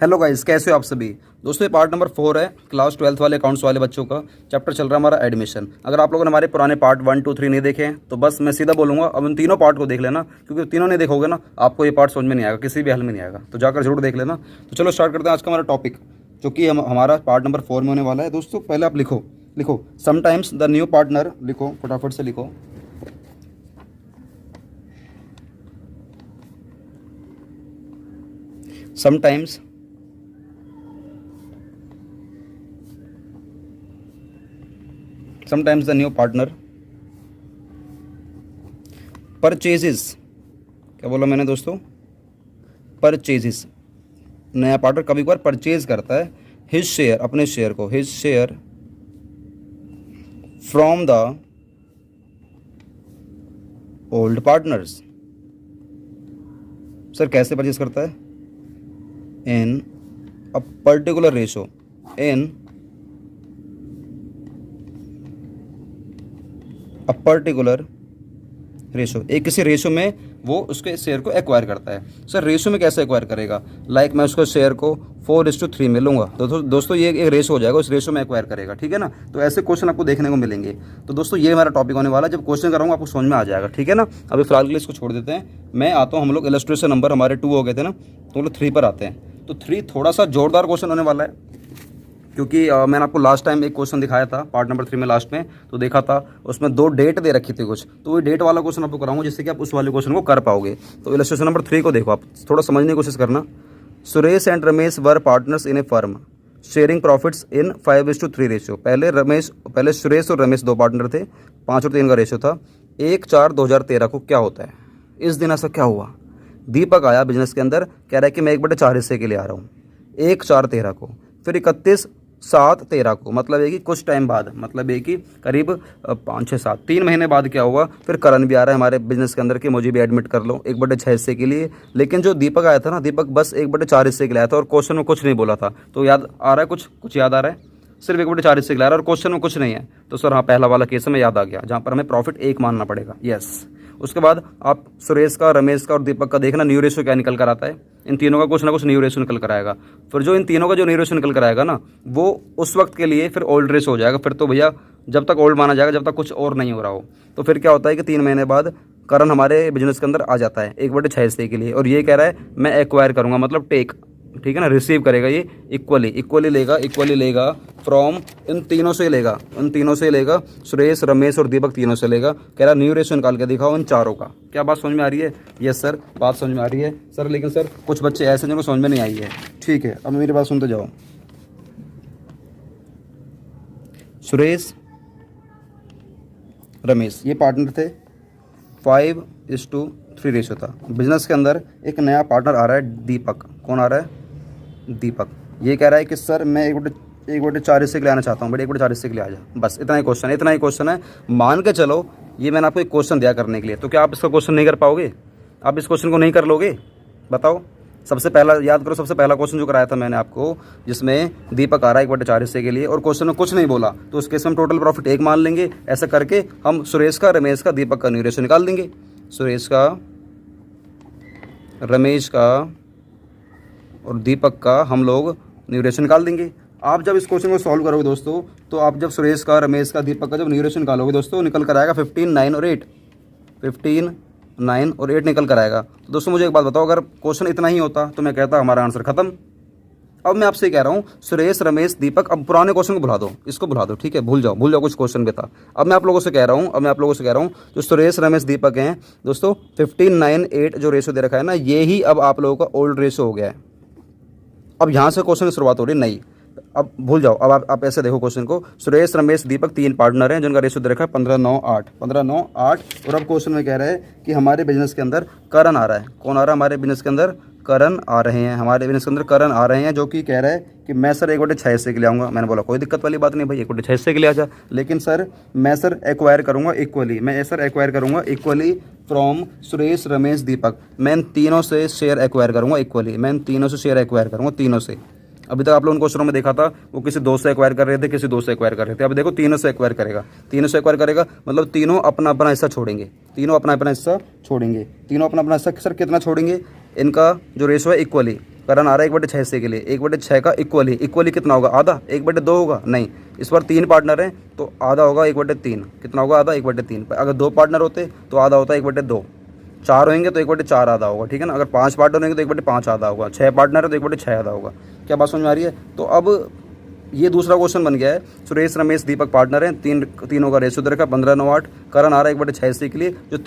Hello guys, कैसे हो आप सभी दोस्तों। ये पार्ट नंबर 4 है क्लास 12th वाले अकाउंट्स वाले बच्चों का। चैप्टर चल रहा है हमारा एडमिशन। अगर आप लोगों ने हमारे पुराने पार्ट 1, 2, 3 नहीं देखे हैं तो बस मैं सीधा बोलूँगा अब उन तीनों पार्ट को देख लेना, क्योंकि तीनों नहीं देखोगे ना आपको ये पार्ट समझ में नहीं आएगा, किसी भी हल में नहीं आएगा। तो जाकर जरूर देख लेना। तो चलो स्टार्ट करते हैं आज का हमारा टॉपिक, जो कि हमारा पार्ट नंबर 4 में होने वाला है। दोस्तों पहले आप लिखो समटाइम्स द न्यू पार्टनर। लिखो, फटाफट से लिखो। Sometimes the new partner purchases, क्या बोला मैंने दोस्तों, परचेजेस। नया पार्टनर कभी कभार परचेज करता है हिज शेयर, अपने शेयर को, his share from the old partners. Sir कैसे परचेज करता है? In a particular ratio, in a particular ratio, एक किसी रेशो में वो उसके शेयर को एक्वायर करता है। सर रेशो में कैसे एक्वायर करेगा? लाइक मैं उसको शेयर को 4:3 में लूँगा तो दोस्तों ये एक रेशो हो जाएगा, उस रेशो में एक्वायर करेगा, ठीक है ना। तो ऐसे क्वेश्चन आपको देखने को मिलेंगे। तो दोस्तों ये हमारा टॉपिक होने वाला है। जब क्वेश्चन कराऊंगा आपको समझ में आ जाएगा, ठीक है ना। अभी फिलहाल के लिए इसको छोड़ देते हैं। मैं आता हूँ, हम लोग इलस्ट्रेशन नंबर हमारे 2 हो गए थे ना, तो हम लोग 3 पर आते हैं। तो 3 थोड़ा सा जोरदार क्वेश्चन होने वाला है, क्योंकि मैंने आपको लास्ट टाइम एक क्वेश्चन दिखाया था पार्ट नंबर 3 में लास्ट में, तो देखा था उसमें 2 डेट दे रखी थी कुछ, तो वो डेट वाला क्वेश्चन आपको कराऊंगा जिससे कि आप उस वाले क्वेश्चन को कर पाओगे। तो इलस्ट्रेशन नंबर 3 को देखो, आप थोड़ा समझने की कोशिश करना। Suresh and Ramesh were partners in A firm sharing profits in 5:3 ratio. पहले सुरेश और रमेश 2 पार्टनर थे, 5 और 3 का रेशियो था। 1/4/2013 को क्या होता है? इस दिन ऐसा क्या हुआ? दीपक आया बिजनेस के अंदर, कह रहा है कि मैं 1/4 हिस्से के लिए आ रहा हूँ 1/4/13 को। फिर 31/7/13 को, मतलब है कि कुछ टाइम बाद, मतलब है कि करीब 5, 6, 7, 3 महीने बाद क्या हुआ? फिर करण भी आ रहा है हमारे बिजनेस के अंदर कि मुझे भी एडमिट कर लो 1/6 हिस्से के लिए। लेकिन जो दीपक आया था ना, दीपक बस 1/4 हिस्से के लिए आया था और क्वेश्चन में कुछ नहीं बोला था। तो याद आ रहा है, कुछ याद आ रहा है? सिर्फ 1/4 हिस्से के लिए आ रहा है और क्वेश्चन में कुछ नहीं है। तो सर हाँ, पहला वाला केस हमें याद आ गया, जहाँ पर हमें प्रॉफिट 1 मानना पड़ेगा। यस। उसके बाद आप सुरेश का, रमेश का और दीपक का देखना न्यू रेशियो क्या निकल कर आता है। इन तीनों का कुछ ना कुछ न्यू रेशियो निकल कर आएगा। फिर जो इन तीनों का जो न्यू रेशियो निकल कर आएगा ना, वो उस वक्त के लिए फिर ओल्ड रेशियो हो जाएगा। फिर तो भैया जब तक ओल्ड माना जाएगा, जब तक कुछ और नहीं हो रहा हो। तो फिर क्या होता है कि 3 महीने बाद करण हमारे बिजनेस के अंदर आ जाता है 1/6 हिस्से के लिए, और ये कह रहा है मैं एक्वायर करूँगा, मतलब टेक, ठीक है ना, रिसीव करेगा ये इक्वली लेगा फ्रॉम इन तीनों से लेगा, सुरेश, रमेश और दीपक तीनों से लेगा। कह रहा न्यू रेशियो निकाल के दिखाओ इन चारों का। क्या बात समझ में आ रही है? यस सर, बात समझ में आ रही है सर। लेकिन सर कुछ बच्चे ऐसे जिनको समझ में नहीं आई है, ठीक है। अब मेरी बात सुनते जाओ। सुरेश, रमेश ये पार्टनर थे, 5:3 रेशियो था। बिजनेस के अंदर एक नया पार्टनर आ रहा है, दीपक। कौन आ रहा है? दीपक। ये कह रहा है कि सर मैं 1/4 हिस्से के लिए आना चाहता हूँ, बट 1/4 हिस्से के लिए आ जा। बस इतना ही क्वेश्चन है। मान के चलो ये मैंने आपको एक क्वेश्चन दिया करने के लिए, तो क्या आप इसका क्वेश्चन नहीं कर पाओगे? आप इस क्वेश्चन को नहीं कर लोगे? बताओ। सबसे पहला याद करो, सबसे पहला क्वेश्चन जो कराया था मैंने आपको, जिसमें दीपक आ रहा है 1/4 हिस्से के लिए और क्वेश्चन में कुछ नहीं बोला, तो उस केस में हम टोटल प्रॉफिट 1 मान लेंगे। ऐसा करके हम सुरेश का, रमेश का, दीपक का न्यू रेशियो निकाल देंगे। सुरेश का, रमेश का और दीपक का हम लोग न्यू रेशियो निकाल देंगे। आप जब इस क्वेश्चन को सॉल्व करोगे दोस्तों, तो आप जब सुरेश का, रमेश का, दीपक का जब न्यू रेशियो निकालोगे दोस्तों, निकल कर आएगा 15, 9 और 8। 15, 9 और 8 निकल कर आएगा। तो दोस्तों मुझे एक बात बताओ, अगर क्वेश्चन इतना ही होता तो मैं कहता हमारा आंसर खत्म। अब मैं आपसे कह रहा हूँ सुरेश, रमेश, दीपक, अब पुराने क्वेश्चन को भुला दो, इसको भुला दो, ठीक है, भूल जाओ कुछ क्वेश्चन भी था। अब मैं आप लोगों से कह रहा हूँ जो सुरेश, रमेश, दीपक हैं दोस्तों, 15, 9, 8 जो रेशियो दे रखा है ना, ये ही अब आप लोगों का ओल्ड रेशियो हो गया है। अब यहाँ से क्वेश्चन की शुरुआत हो रही है नहीं, अब भूल जाओ। अब आप ऐसे देखो क्वेश्चन को, सुरेश, रमेश, दीपक 3 पार्टनर हैं जिनका रेशियो दे रखा है 15, 9, 8, 15, 9, 8। और अब क्वेश्चन में कह रहा है कि हमारे बिजनेस के अंदर करण आ रहा है। कौन आ रहा है हमारे बिजनेस के अंदर? करण आ रहे हैं हमारे बिजनेस के अंदर, करण आ रहे हैं, जो कि कह रहा है कि मैं सर 1/6 हिस्से के लिए आऊँगा। मैंने बोला कोई दिक्कत वाली बात नहीं भाई, 1/6 हिस्से के लिए आ जा, लेकिन सर मैं सर एक्वायर करूँगा इक्वली फ्रॉम सुरेश, रमेश, दीपक। मैं इन तीनों से शेयर एक्वायर करूँगा इक्वली, तीनों से। अभी तक आप लोगों ने क्वेश्चनों में देखा था वो किसी 2 से एक्वायर कर रहे थे, किसी 2 से एक्वायर कर रहे थे। अब देखो तीनों से एक्वायर करेगा, मतलब तीनों अपना अपना हिस्सा छोड़ेंगे। तीनों अपना अपना हिस्सा सर कितना छोड़ेंगे? इनका जो रेशियो है इक्वली, करण आ रहा है 1/6 के लिए, 1/6 का इक्वली कितना होगा, आधा, 1/2 होगा, नहीं, इस बार 3 पार्टनर हैं तो आधा होगा 1/3, कितना होगा आधा, 1/3। अगर 2 पार्टनर होते तो आधा होता है 1/2, 4 होंगे तो 1/4 आधा होगा, ठीक है ना। अगर 5 पार्टनर होंगे तो 1/5 आधा होगा, 6 पार्टनर है तो 1/6 आधा होगा। क्या बात समझ में आ रही है। तो अब ये दूसरा क्वेश्चन बन गया है। सुरेश रमेश दीपक पार्टनर हैं, तीनों का रेशो दे रखा 15 9 8। करण आ रहा है 1/6 के लिए, जो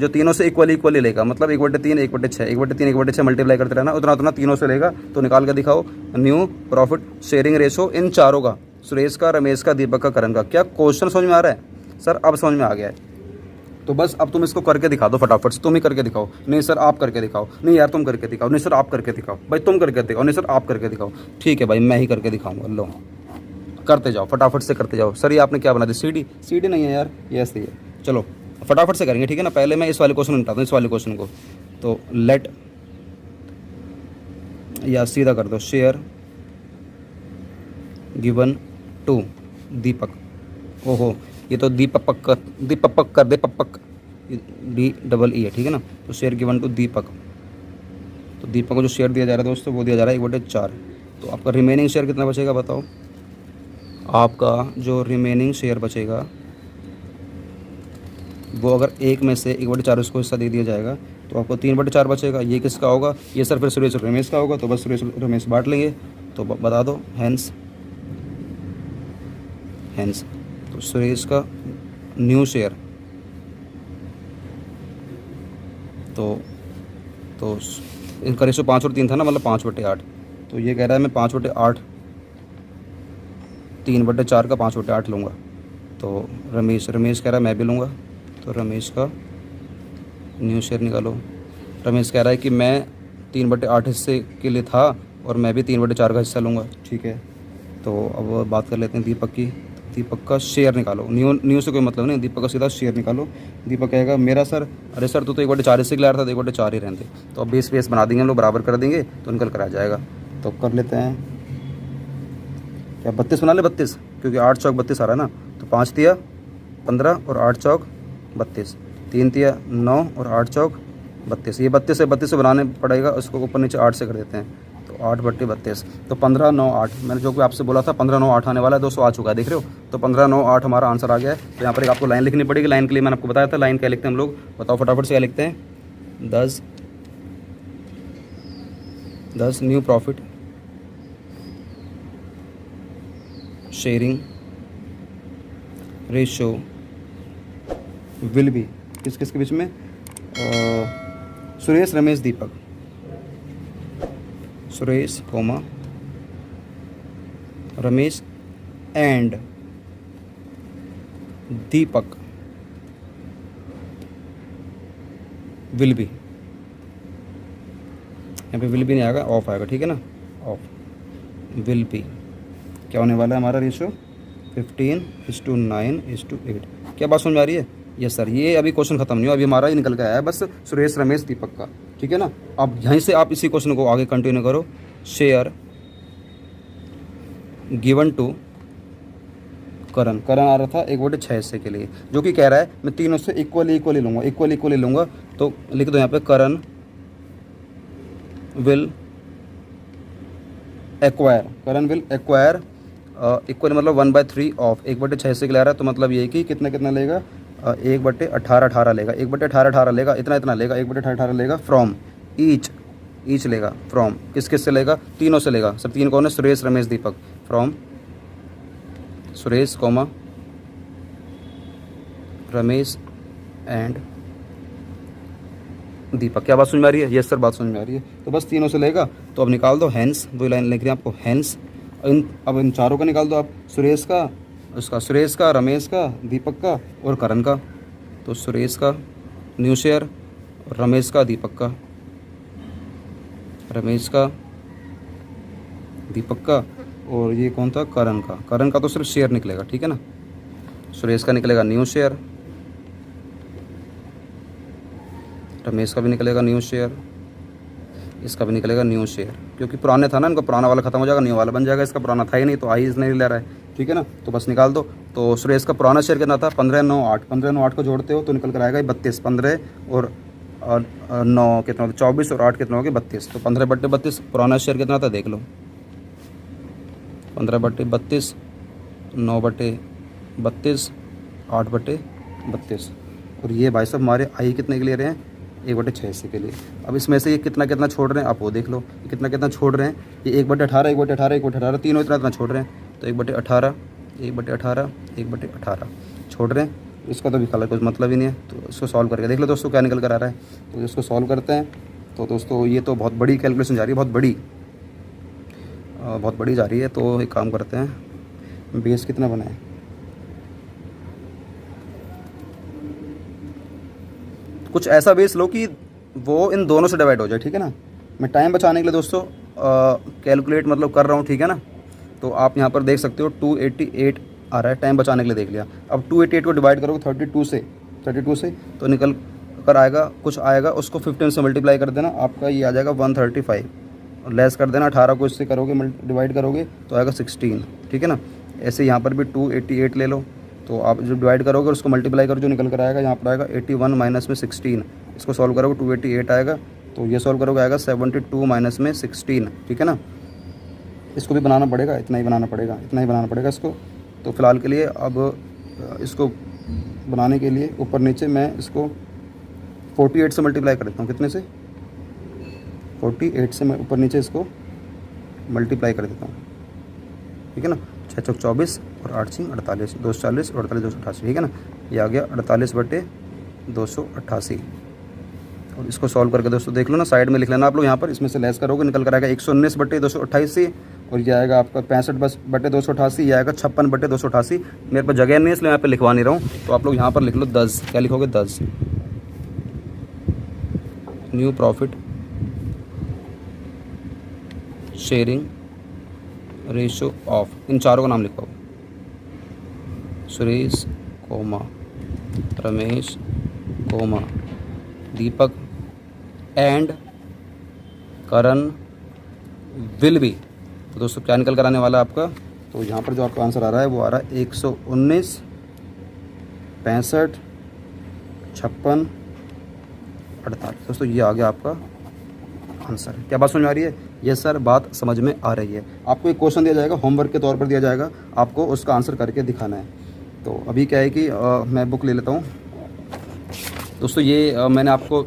तीनों से इक्वली लेगा, मतलब 1/3 1/6 1/3 1/6 मल्टीप्लाई करते रहना, उतना तीनों से लेगा। तो निकाल के दिखाओ न्यू प्रॉफिट शेयरिंग रेशो इन चारों का, सुरेश का, रमेश का, दीपक का, करण का। क्या क्वेश्चन समझ में आ रहा है सर, अब समझ में आ गया है। तो बस अब तुम इसको करके दिखा दो फटाफट से, तुम ही करके दिखाओ, नहीं सर आप करके दिखाओ, नहीं यार तुम करके दिखाओ, नहीं सर आप करके दिखाओ, भाई तुम करके दिखाओ, नहीं सर आप करके दिखाओ, ठीक है भाई मैं ही करके दिखाऊंगा। लो करते जाओ, फटाफट से करते जाओ। सर ये आपने क्या बना दी, सीडी नहीं है यार, ये ऐसे ही है। चलो फटाफट से करेंगे, ठीक है ना। पहले मैं इस वाले क्वेश्चन निपटाता हूँ, इस वाले क्वेश्चन को। तो लेट, या सीधा कर दो, शेयर गिवन टू दीपक। ओहो ये तो दीपक कर दे, पपक DEE है, ठीक है ना। तो शेयर गिवन टू दीपक, तो दीपक को जो शेयर दिया जा रहा है दोस्तों वो दिया जा रहा है 1/4। तो आपका रिमेनिंग शेयर कितना बचेगा बताओ। आपका जो रिमेनिंग शेयर बचेगा वो अगर 1 में से 1/4 उसको हिस्सा दे दिया जाएगा तो आपको 3/4 बचेगा। ये किसका होगा, ये सर फिर सुरेश रमेश का होगा। तो बस सुरेश रमेश बांट लेंगे, तो बता दो हैंस। तो सुरेश का न्यू शेयर, तो इनका रेशो 5 और 3 था ना, मतलब 5/8। तो ये कह रहा है मैं 5/8, 3/4 का 5/8 लूँगा। तो रमेश कह रहा है मैं भी लूँगा, तो रमेश का न्यू शेयर निकालो। रमेश कह रहा है कि मैं 3/8 हिस्से के लिए था और मैं भी 3/4 का हिस्सा लूँगा, ठीक है। तो अब बात कर लेते हैं दीपक की। दीपक का शेयर निकालो, न्यू से कोई मतलब नहीं, दीपक का सीधा शेयर निकालो। दीपक कहेगा मेरा सर, अरे सर तू तो 1/4 हिस्से के लिए आ रहा था, तो 1/4 ही रहते। तो अब बेस बना देंगे हम लोग, बराबर कर देंगे तो निकल कर आ जाएगा। तो कर लेते हैं, क्या 32 बना ले, 32, क्योंकि 8 चौक 32 आ रहा है ना। तो 5 तिया 15 और 8 चौक 32, 3 तिया 9 और 8 चौक 32। ये 32 से बनाने पड़ेगा, उसको ऊपर नीचे 8 से कर देते हैं। तो 8/32, तो 15 9 8, मैंने जो कि आपसे बोला था 15 9 8 आने वाला है, 200 आ चुका है, देख रहे हो। तो 15 9 8 हमारा आंसर आ गया है। तो यहाँ पर एक आपको लाइन लिखनी पड़ेगी। लाइन के लिए मैंने आपको बताया था, लाइन क्या लिखते हैं हम लोग, बताओ फटाफट से क्या लिखते हैं। 10 new profit sharing ratio will be, किसके बीच में, Suresh Ramesh Deepak, Suresh comma Ramesh and Deepak will be. यहाँ पे विल बी नहीं आएगा, ऑफ आएगा, ठीक है ना। ऑफ विल बी क्या होने वाला है हमारा रेशो, 15:9:8। क्या बात समझ में आ रही है। यस सर, ये अभी क्वेश्चन खत्म नहीं हुआ, अभी हमारा ये निकल के आया है बस, सुरेश रमेश दीपक का, ठीक है ना। अब यहीं से आप इसी क्वेश्चन को आगे कंटिन्यू करो। शेयर गिवन टू करण आ रहा था 1/6 हिस्से के लिए, जो कि कह रहा है मैं तीनों से इक्वली लूँगा। तो लिख दो यहाँ पे करण विल एक्वायर इक्वल, मतलब 1/3 ऑफ 1/6 हिस्से के लिए आ रहा है। तो मतलब ये कि कितना लेगा, 1/18 लेगा, 1/18 लेगा, इतना लेगा, 1/18 लेगा फ्रॉम ईच लेगा, फ्रॉम किस से लेगा, तीनों से लेगा। सर तीन कौन है, Suresh Ramesh Deepak, from Suresh comma Ramesh and Deepak. क्या बात समझ में आ रही है। यस सर बात समझ में आ रही है। तो बस तीनों से लेगा, तो अब निकाल दो हैंस, 2 लाइन लिख रही है आपको, हैंस। अब इन चारों का निकाल दो आप, सुरेश का, रमेश का, दीपक का और करण का। तो सुरेश का न्यू शेयर, रमेश का, दीपक का, रमेश का, दीपक का, और ये कौन था, करण का तो सिर्फ शेयर निकलेगा, ठीक है ना। सुरेश का निकलेगा न्यू शेयर, रमेश का भी निकलेगा न्यू शेयर, इसका भी निकलेगा न्यू शेयर, क्योंकि पुराने था ना, इनका पुराना वाला खत्म हो जाएगा, न्यू वाला बन जाएगा। इसका पुराना था ही नहीं, तो आई नहीं ले रहा है, ठीक है ना। तो बस निकाल दो। तो सुरेश का पुराना शेयर कितना था, 15 9 8 को जोड़ते हो तो निकल कर आएगा 32, 15 और और 9 कितना होता है 24 और 8 कितना हो गया 32। तो 15/32 पुराना शेयर कितना था देख लो, 15/32, 9/32, 8/32। और ये भाई साहब हमारे आई कितने के लिए रहे हैं 1/86 के लिए। अब इसमें से ये कितना कितना छोड़ रहे हैं आप वो देख लो, ये कितना कितना छोड़ रहे हैं। ये 1/18, 1/18, 1/18 तीनों इतना इतना छोड़ रहे हैं। तो 1/18, 1/18, 1/18 छोड़ रहे हैं। इसका तो भी कलर कुछ मतलब ही नहीं है। तो इसको सॉल्व करके देख लो दोस्तों क्या निकल कर आ रहा है। तो इसको सॉल्व करते हैं। तो दोस्तों ये तो बहुत बड़ी कैलकुलेशन जा रही है, बहुत बड़ी जा रही है। तो एक काम करते हैं, बेस कितना बनाए, कुछ ऐसा बेस लो कि वो इन दोनों से डिवाइड हो जाए, ठीक है ना। मैं टाइम बचाने के लिए दोस्तों कैलकुलेट मतलब कर रहा हूँ, ठीक है ना। तो आप यहाँ पर देख सकते हो 288 आ रहा है, टाइम बचाने के लिए देख लिया। अब 288 को डिवाइड करोगे 32 से तो निकल कर आएगा, कुछ आएगा, उसको 15 से मल्टीप्लाई कर देना, आपका ये आ जाएगा 135 और लेस कर देना। 18 को इससे करोगे डिवाइड करोगे तो आएगा 16, ठीक है ना। ऐसे यहाँ पर भी 288 ले लो, तो आप जो डिवाइड करोगे उसको मल्टीप्लाई करो, जो निकल कर आएगा यहाँ पर आएगा 81 माइनस में 16। इसको सॉल्व करोगे 288 आएगा, तो ये सॉल्व करोगे आएगा 72 माइनस में 16, ठीक है ना। इसको भी बनाना पड़ेगा, इतना ही बनाना पड़ेगा इसको। तो फ़िलहाल के लिए अब इसको बनाने के लिए ऊपर नीचे मैं इसको 48 से मल्टीप्लाई कर देता हूँ। कितने से 48 से मैं ऊपर नीचे इसको मल्टीप्लाई कर देता हूँ, ठीक है ना। 6 चौक 24 और 8 सिंह 48, 240 और 48 288, ठीक है ना। ये आ गया 48/288। और इसको सॉल्व करके दोस्तों देख लो ना, साइड में लिख लेना आप लोग। यहाँ पर इसमें से लेस करोगे निकल कर आएगा 119/288 और ये आएगा आपका 65/288, ये आएगा 56/288। मेरे पास जगह नहीं है इसलिए यहाँ पे लिखवा नहीं रहा हूँ। तो आप लोग यहाँ पर लिख लो 10, क्या लिखोगे 10 new profit sharing ratio of, इन चारों का नाम लिखवाओ, Suresh comma, Ramesh comma, Deepak and Karan will be. तो दोस्तों क्या निकल कर आने वाला है आपका, तो यहाँ पर जो आपका आंसर आ रहा है वो आ रहा है 119, 65, 56, 48। दोस्तों ये आ गया आपका आंसर। क्या बात समझ में आ रही है? यस सर, बात समझ में आ रही है। आपको एक क्वेश्चन दिया जाएगा, होमवर्क के तौर पर दिया जाएगा, आपको उसका आंसर करके दिखाना है। तो अभी क्या है कि मैं बुक ले लेता हूँ दोस्तों। ये मैंने आपको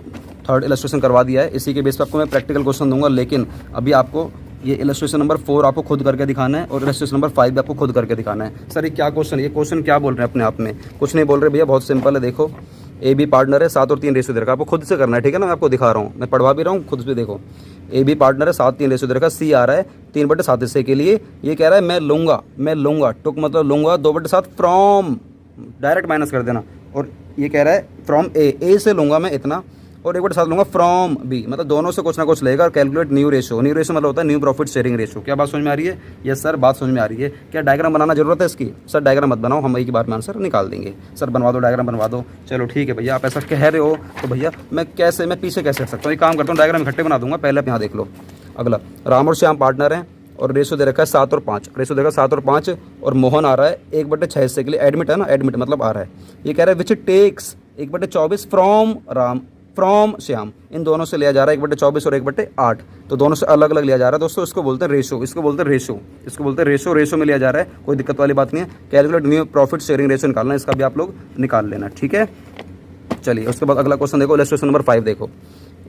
थर्ड इलस्ट्रेशन करवा दिया है, इसी के बेस पर आपको मैं प्रैक्टिकल क्वेश्चन दूंगा। लेकिन अभी आपको ये इलस्ट्रेशन नंबर 4 आपको खुद करके दिखाना है और इलस्ट्रेशन नंबर 5 भी आपको खुद करके दिखाना है। सर ये क्या क्वेश्चन, ये क्वेश्चन क्या बोल रहे हैं अपने आप में? कुछ नहीं बोल रहे भैया, बहुत सिंपल है। देखो ए बी पार्टनर है, 7 और 3 रेशो दे रखा है, आपको खुद से करना है, ठीक है ना। मैं आपको दिखा रहा हूँ, मैं पढ़वा भी रहा हूँ, खुद से देखो। ए बी पार्टनर है, 7 3 रेशो दे रखा है, सी आ रहा है 3/7 हिस्से के लिए। ये कह रहा है मैं लूँगा, टुक मतलब लूँगा 2/7 फ्रॉम, डायरेक्ट माइनस कर देना। और ये कह रहा है फ्रॉम ए से लूँगा मैं इतना और 1/7 लूँगा फ्रॉम बी, मतलब दोनों से कुछ ना कुछ लेगा। और कैलकुलेट न्यू रेशो मतलब होता है न्यू प्रॉफिट शेयरिंग रेशो। क्या बात समझ में आ रही है? यस सर, बात समझ में आ रही है। क्या डायग्राम बनाना जरूरत है इसकी? सर डायग्राम मत बनाओ, हम एक ही बार में आंसर निकाल देंगे। सर बनवा दो, डायग्राम बनवा दो। चलो ठीक है भैया, आप ऐसा कह रहे हो तो भैया मैं पीछे कैसे रख सकता हूँ? एक काम करता हूँ, डायग्राम इकट्ठे बना दूंगा। पहले आप यहाँ देख लो। अगला, राम और श्याम पार्टनर हैं और रेशो दे रखा है 7 और 5, रेशो दे रखा है 7 और 5 और मोहन आ रहा है 1/6 हिस्से के लिए। एडमिट है ना, एडमिट मतलब आ रहा है। ये कह रहा है which takes 1/24 from Ram from Shyam, इन दोनों से लिया जा रहा है 1/24 और 1/8, तो दोनों से अलग अलग लिया जा रहा है दोस्तों। इसको बोलते हैं रेशो, रेशो में लिया जा रहा है, कोई दिक्कत वाली बात नहीं है। Calculate new profit sharing ratio निकालना है, इसका भी आप लोग निकाल लेना, ठीक है। चलिए उसके बाद अगला क्वेश्चन देखो, इलस्ट्रेशन नंबर 5 देखो।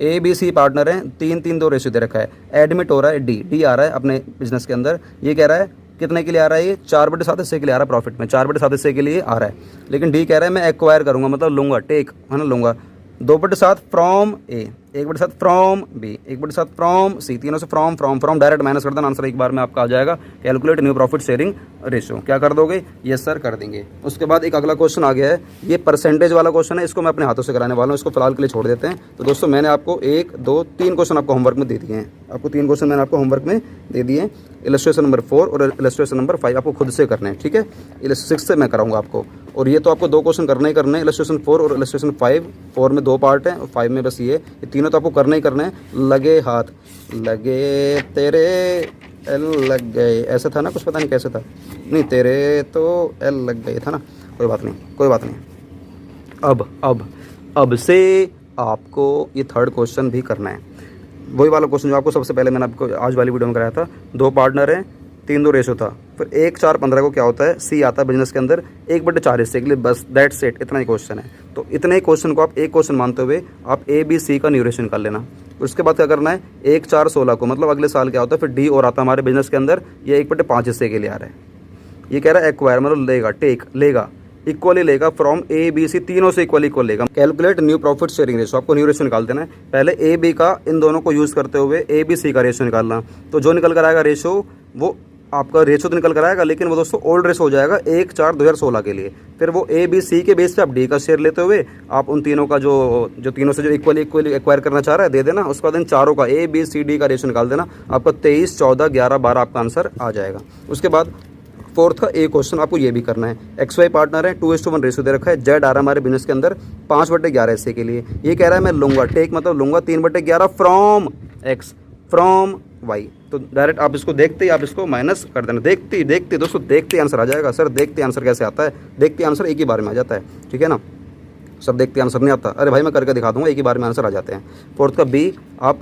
ए बी सी पार्टनर है, 3-3-2 रेशो दे रखा है। एडमिट हो रहा है डी आ रहा है अपने बिजनेस के अंदर। ये कह रहा है कितने के लिए आ रहा है? ये 4/7 हिस्से के लिए आ रहा है, प्रॉफिट में 4/7 हिस्से के लिए आ रहा है। लेकिन डी कह रहा है मैं एक्वायर करूंगा, मतलब लूंगा, टेक है ना, लूंगा 2/7 from A, 1/7 from B, 1/7 from C, तीनों से फ्रॉम डायरेक्ट माइनस कर देना, आंसर एक बार में आपका आ जाएगा। Calculate new profit sharing ratio, क्या कर दोगे? यस सर कर देंगे। उसके बाद एक अगला क्वेश्चन आ गया है, ये परसेंटेज वाला क्वेश्चन है, इसको मैं अपने हाथों से कराने वाला हूँ, इसको फिलहाल के लिए छोड़ देते हैं। तो दोस्तों मैंने आपको 1 2 3 क्वेश्चन आपको होमवर्क में दे दिए हैं, आपको 3 क्वेश्चन मैंने आपको होमवर्क में दे दिए हैं। इलस्ट्रेशन नंबर 4 और इलस्ट्रेशन नंबर 5 आपको खुद से करने हैं, ठीक है। 6 से मैं कराऊंगा आपको, और ये तो आपको 2 क्वेश्चन करने ही करने हैं, इलस्ट्रेशन 4 और इलस्ट्रेशन 5। 4 में 2 पार्ट हैं और 5 में बस ये तीनों तो आपको करने ही करने हैं। लगे हाथ लगे तेरे एल लग गए, ऐसा था ना, कुछ पता नहीं कैसे था, नहीं तेरे तो एल लग गए था ना, कोई बात नहीं। अब से आपको ये थर्ड क्वेश्चन भी करना है, वही वाला क्वेश्चन जो आपको सबसे पहले मैंने आपको आज वाली वीडियो में कराया था। 2 पार्टनर हैं, 3-2 रेशो था, फिर 1-4-15 को क्या होता है, सी आता है बिजनेस के अंदर 1/4 हिस्से के लिए, बस दैट्स इट, इतना ही क्वेश्चन है। तो इतने ही क्वेश्चन को आप एक क्वेश्चन मानते हुए आप ए बी सी का न्यूरेशन कर लेना। उसके बाद क्या करना है, 1-4-16 को मतलब अगले साल क्या होता है, फिर डी और आता है हमारे बिजनेस के अंदर, ये 1/5 हिस्से के लिए आ रहा है। ये कह रहा है एक्वायर मतलब लेगा, टेक लेगा, इक्वली लेगा फ्रॉम ए बी सी, तीनों से इक्वल लेगा। Calculate new profit sharing ratio, आपको न्यू रेशो निकाल देना है। पहले ए बी का इन दोनों को यूज़ करते हुए ए बी सी का रेशो निकालना। तो जो निकल कर आएगा रेशो, वो आपका रेशो तो निकल कर आएगा, लेकिन वो दोस्तों ओल्ड रेशो हो जाएगा 1/4/2016 के लिए। फिर वो ए बी सी के बेस पे आप डी का शेयर लेते हुए आप उन तीनों का जो तीनों से जो इक्वली एक्वायर करना चाह रहा है दे देना। उसके बाद इन चारों का ए बी सी डी का रेशो निकाल देना, आपका 23, 14, 11, 12 आपका आंसर आ जाएगा। उसके बाद फोर्थ का एक क्वेश्चन आपको ये भी करना है। एक्स वाई पार्टनर है, 2:1 रेशो दे रखा है, जेड आ रहा है हमारे बिजनेस के अंदर 5/11 हिस्से के लिए। ये कह रहा है मैं लूँगा, टेक मतलब लूँगा 3/11 फ्रॉम एक्स फ्रॉम वाई। तो डायरेक्ट आप इसको देखते ही आप इसको माइनस कर देना, देखते दोस्तों, देखते आंसर आ जाएगा। सर देखते आंसर कैसे आता है, देखते आंसर एक ही बार में आ जाता है, ठीक है ना। सब देखते आंसर नहीं आता, अरे भाई मैं करके दिखा दूंगा, एक ही बार में आंसर आ जाते हैं। फोर्थ का बी आप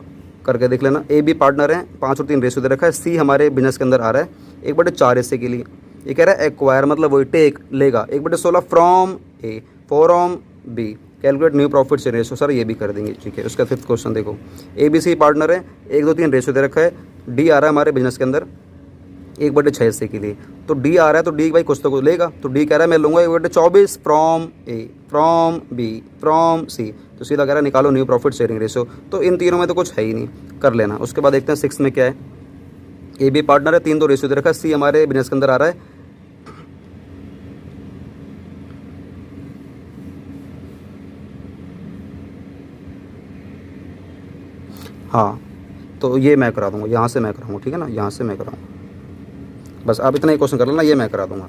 करके देख लेना। ए बी पार्टनर है, 5 और 3 रेशो दे रखा है, सी हमारे बिजनेस के अंदर आ रहा है 1/4 हिस्से के लिए। ये कह रहा है एक्वायर मतलब वही टेक लेगा 1/16 from A from B. Calculate new profit से रेशो, सर ये भी कर देंगे, ठीक है। उसका फिफ्थ क्वेश्चन देखो, ए बी सी पार्टनर है, 1, 2, 3 रेशो दे रखा है, डी आ रहा है हमारे बिजनेस के अंदर 1/6 हिस्से के लिए। तो डी आ रहा है तो डी भाई कुछ तो कुछ लेगा, तो डी कह रहा है मैं लूँगा 1/24 from A from B from C. तो सीधा कह रहा है निकालो न्यू प्रॉफिट शेयरिंग रेशो। तो इन तीनों में तो कुछ है ही नहीं, कर लेना। उसके बाद देखते हैं 6 में क्या है। ए बी पार्टनर है, 3-2 रेशो दे रखा है, सी हमारे बिजनेस के अंदर आ रहा है हाँ, तो ये मैं करा दूंगा, यहाँ से मैं कराऊंगा, ठीक है ना, यहाँ से मैं कराऊंगा। बस आप इतना ही क्वेश्चन कर लेना, ये मैं करा दूंगा।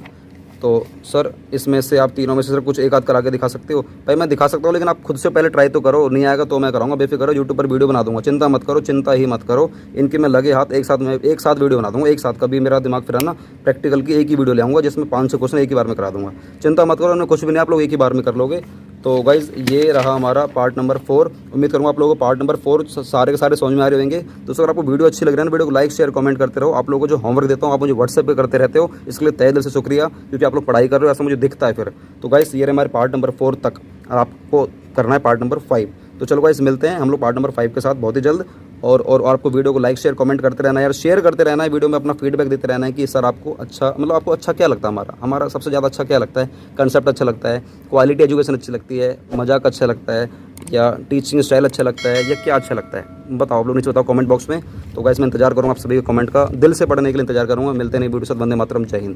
तो सर इसमें से आप तीनों में से सर कुछ एक आध करा के दिखा सकते हो? भाई मैं दिखा सकता हूँ, लेकिन आप खुद से पहले ट्राई तो करो, नहीं आएगा तो मैं कराऊंगा, बेफिक्र करो, यूट्यूब पर वीडियो बना दूंगा, चिंता मत करो, चिंता ही मत करो। इनके मैं लगे हाथ एक साथ वीडियो बना दूंगा, एक साथ। कभी मेरा दिमाग फिरा ना, प्रैक्टिकल की एक ही वीडियो ले आऊँगा जिसमें 5-6 क्वेश्चन एक ही बार में करा दूंगा। चिंता मत करो, उन्हें कुछ भी नहीं, आप लोग एक ही बार में कर लोगे। तो गाइज़ ये रहा हमारा पार्ट नंबर 4। उम्मीद करूँगा आप लोगों को पार्ट नंबर 4 सारे के सारे समझ में आ रहे होंगे। दोस्तों अगर आपको वीडियो अच्छी लग रही है ना, वीडियो को लाइक शेयर कमेंट करते रहो। आप लोगों को जो होमवर्क देता हूँ आप मुझे व्हाट्सएप पे करते रहते हो, इसके लिए तहे दिल से शुक्रिया, क्योंकि आप लोग पढ़ाई कर रहे हो ऐसा मुझे दिखता है फिर। तो गाइस ये रहे हमारे पार्ट नंबर 4 तक, और आपको करना है पार्ट नंबर 5। तो चलो गाइस मिलते हैं हम लोग पार्ट नंबर 5 के साथ बहुत ही जल्द। और आपको वीडियो को लाइक शेयर कमेंट करते रहना है यार, शेयर करते रहना है, वीडियो में अपना फीडबैक देते रहना है कि सर आपको अच्छा, मतलब आपको अच्छा क्या लगता है, हमारा सबसे ज़्यादा अच्छा क्या लगता है, कंसेप्ट अच्छा लगता है, क्वालिटी एजुकेशन अच्छी लगती है, मजाक अच्छा लगता है, या टीचिंग स्टाइल अच्छा लगता है, या क्या अच्छा लगता है, बताओ आप लोग नीचे बताओ कमेंट बॉक्स में। तो गाइस मैं इंतजार करूँगा आप सभी के कमेंट का, दिल से पढ़ने के लिए इंतजार करूँगा। मिलते हैं नई वीडियो के साथ, वंदे मातरम, जय हिंद।